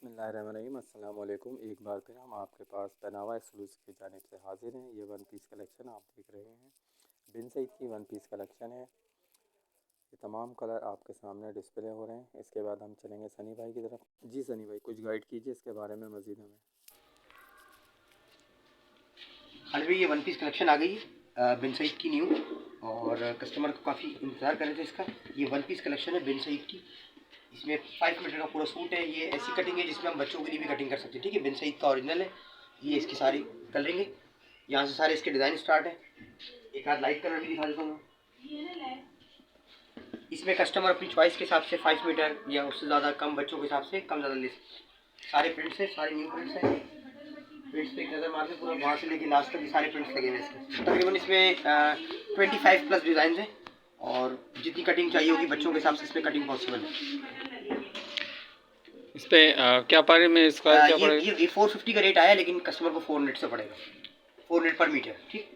बिस्मिल्लाहिर्रहमानिर्रहीम। अस्सलाम वालेकुम। एक बार फिर हम आपके पास पहनावा एक्सक्लूसिव की जानिब से हाजिर हैं। ये वन पीस कलेक्शन आप देख रहे हैं, बिन सईद की वन पीस कलेक्शन है। ये तमाम कलर आपके सामने डिस्प्ले हो रहे हैं। इसके बाद हम चलेंगे सनी भाई की तरफ। जी सनी भाई, कुछ गाइड कीजिए इसके बारे में मज़ीद हमें। हाँ भाई, ये वन पीस कलेक्शन आ गई है बिन सईद की न्यू, और कस्टमर को काफ़ी इंतज़ार कर रहे थे इसका। ये वन पीस कलेक्शन है बिन सईद की। इसमें 5 मीटर का पूरा सूट है। ये ऐसी कटिंग है जिसमें हम बच्चों के लिए भी कटिंग कर सकते हैं। ठीक है, बिन सईद का ओरिजिनल है। ये इसकी सारी कलरिंग है, यहाँ से सारे इसके डिज़ाइन स्टार्ट है। एक आध लाइट कलर भी दिखा देता हूँ। इसमें कस्टमर अपनी चॉइस के हिसाब से 5 मीटर या उससे ज़्यादा कम बच्चों के हिसाब से कम ज़्यादा ले। सारे प्रिंट्स हैं, सारे न्यू प्रिंट्स हैं। प्रिंट्स पे एक नज़र मार के पूरा वहाँ से लेके लास्ट तक सारे प्रिंट्स लगे हुए हैं इसके। तकरीबन इसमें 25 प्लस डिज़ाइन हैं, और जितनी कटिंग चाहिए होगी बच्चों के हिसाब से इसमें कटिंग पॉसिबल है। इस पे क्या पारे में इसका क्या पड़ेगा? ये 450 का रेट आया, लेकिन कस्टमर को 400 से पड़ेगा, 400 पर मीटर। ठीक,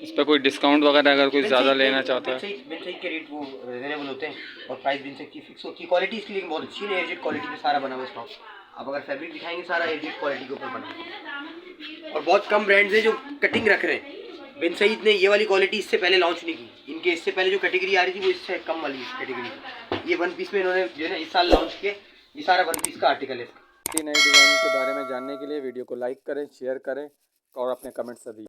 इस पर कोई डिस्काउंट वगैरह अगर कोई ज़्यादा लेना चाहता है? बिन सईद के रेट वो रिजनेबल होते हैं, और प्राइस बिन सईद की फिक्स होती है। क्वालिटी इसकी लेकिन बहुत अच्छी है, एयरजेट क्वालिटी में सारा बना हुआ स्टॉक। अब अगर फैब्रिक दिखाएंगे सारा एयरजेट क्वालिटी के ऊपर बना है, और बहुत कम ब्रांड्स हैं जो कटिंग रख रहे हैं। बिन सईद ने ये वाली क्वालिटी इससे पहले लॉन्च नहीं की। इनके इससे पहले जो कैटेगरी आ रही थी वो इससे कम वाली कैटेगरी थी। ये वन पीस में इन्होंने जो है ना इस साल लॉन्च किया। ये सारा वन पीस का आर्टिकल है। नई डिज़ाइन के बारे में जानने के लिए वीडियो को लाइक करें, शेयर करें और अपने कमेंट्स दीजिए।